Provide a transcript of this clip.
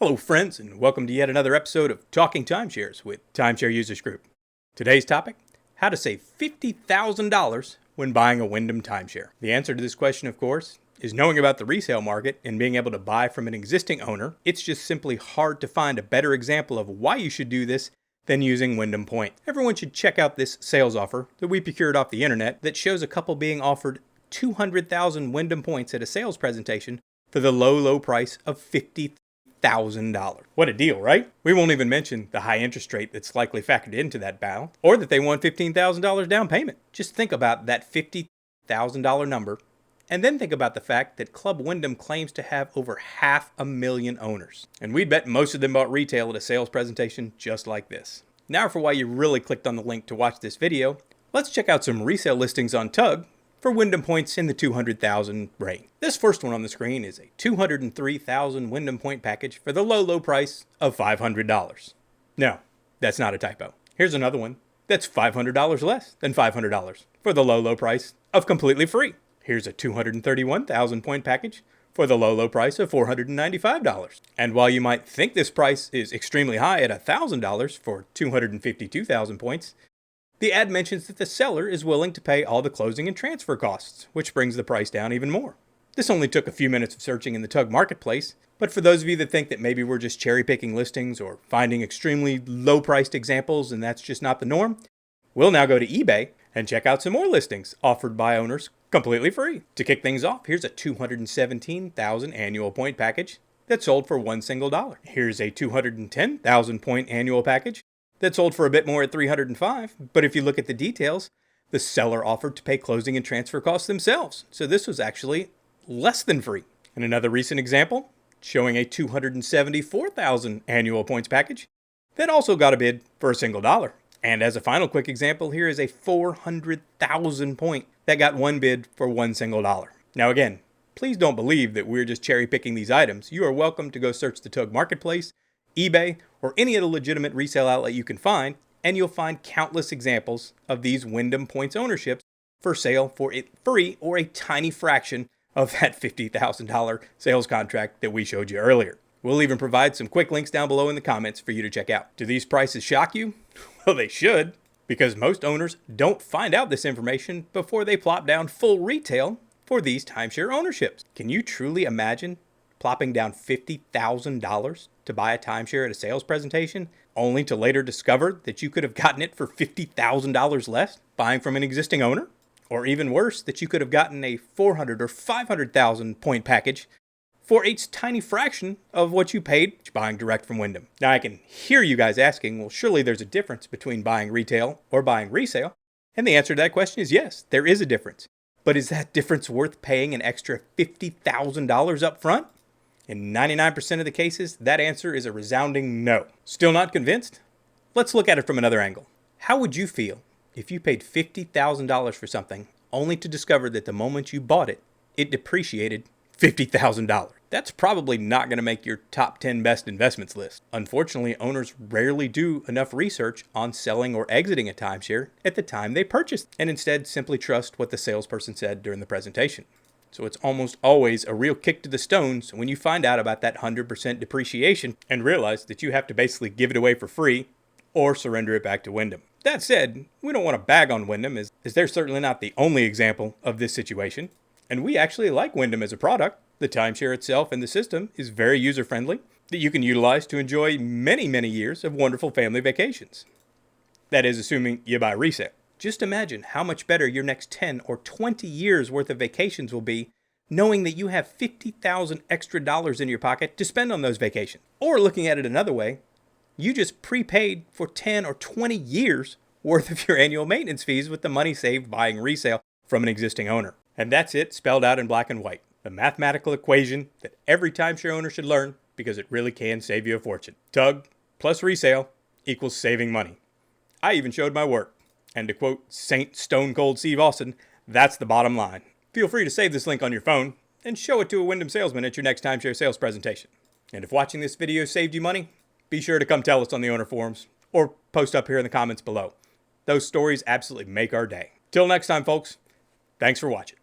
Hello friends, and welcome to yet another episode of Talking Timeshares with Timeshare Users Group. Today's topic, how to save $50,000 when buying a Windom timeshare. The answer to this question, of course, is knowing about the resale market and being able to buy from an existing owner. It's just simply hard to find a better example of why you should do this than using Windom points. Everyone should check out this sales offer that we procured off the internet that shows a couple being offered 200,000 Windom points at a sales presentation for the low price of $50,000. What a deal, right? We won't even mention the high interest rate that's likely factored into that balance, or that they want $15,000 down payment. Just think about that $50,000 number, and then think about the fact that Club Windom claims to have over 500,000 owners. And we'd bet most of them bought retail at a sales presentation just like this. Now for why you really clicked on the link to watch this video, let's check out some resale listings on Tug for Windom points in the 200,000 range. This first one on the screen is a 203,000 Windom point package for the low price of $500. No, that's not a typo. Here's another one that's $500 less than $500 for the low price of completely free. Here's a 231,000 point package for the low price of $495. And while you might think this price is extremely high at $1,000 for 252,000 points, the ad mentions that the seller is willing to pay all the closing and transfer costs, which brings the price down even more. This only took a few minutes of searching in the Tug Marketplace, but for those of you that think that maybe we're just cherry-picking listings or finding extremely low-priced examples and that's just not the norm, we'll now go to eBay and check out some more listings offered by owners completely free. To kick things off, here's a 217,000 annual point package that sold for $1 single. Here's a 210,000 point annual package that sold for a bit more at $305, but if you look at the details, the seller offered to pay closing and transfer costs themselves, so this was actually less than free. And another recent example, showing a 274,000 annual points package that also got a bid for $1 single. And as a final quick example, here is a 400,000 point that got one bid for $1 single. Now again, please don't believe that we're just cherry picking these items. You are welcome to go search the Tug Marketplace, eBay, or any other legitimate resale outlet you can find, and you'll find countless examples of these Windom points ownerships for sale for it free or a tiny fraction of that $50,000 sales contract that we showed you earlier. We'll even provide some quick links down below in the comments for you to check out. Do these prices shock you? Well, they should, because most owners don't find out this information before they plop down full retail for these timeshare ownerships. Can you truly imagine plopping down $50,000 to buy a timeshare at a sales presentation, only to later discover that you could have gotten it for $50,000 less buying from an existing owner? Or even worse, that you could have gotten a 400 or 500,000 point package for a tiny fraction of what you paid buying direct from Windom. Now I can hear you guys asking, well, surely there's a difference between buying retail or buying resale. And the answer to that question is yes, there is a difference. But is that difference worth paying an extra $50,000 up front? In 99% of the cases, that answer is a resounding no. Still not convinced? Let's look at it from another angle. How would you feel if you paid $50,000 for something only to discover that the moment you bought it, it depreciated $50,000? That's probably not going to make your top 10 best investments list. Unfortunately, owners rarely do enough research on selling or exiting a timeshare at the time they purchased, and instead simply trust what the salesperson said during the presentation. So it's almost always a real kick to the stones when you find out about that 100% depreciation and realize that you have to basically give it away for free or surrender it back to Windom. That said, we don't want to bag on Windom as they're certainly not the only example of this situation. And we actually like Windom as a product. The timeshare itself and the system is very user-friendly that you can utilize to enjoy many years of wonderful family vacations. That is assuming you buy resale. Just imagine how much better your next 10 or 20 years worth of vacations will be knowing that you have $50,000 extra dollars in your pocket to spend on those vacations. Or looking at it another way, you just prepaid for 10 or 20 years worth of your annual maintenance fees with the money saved buying resale from an existing owner. And that's it, spelled out in black and white. The mathematical equation that every timeshare owner should learn because it really can save you a fortune. Tug plus resale equals saving money. I even showed my work. And to quote Saint Stone Cold Steve Austin, that's the bottom line. Feel free to save this link on your phone and show it to a Windom salesman at your next timeshare sales presentation. And if watching this video saved you money, be sure to come tell us on the owner forums or post up here in the comments below. Those stories absolutely make our day. Till next time, folks, thanks for watching.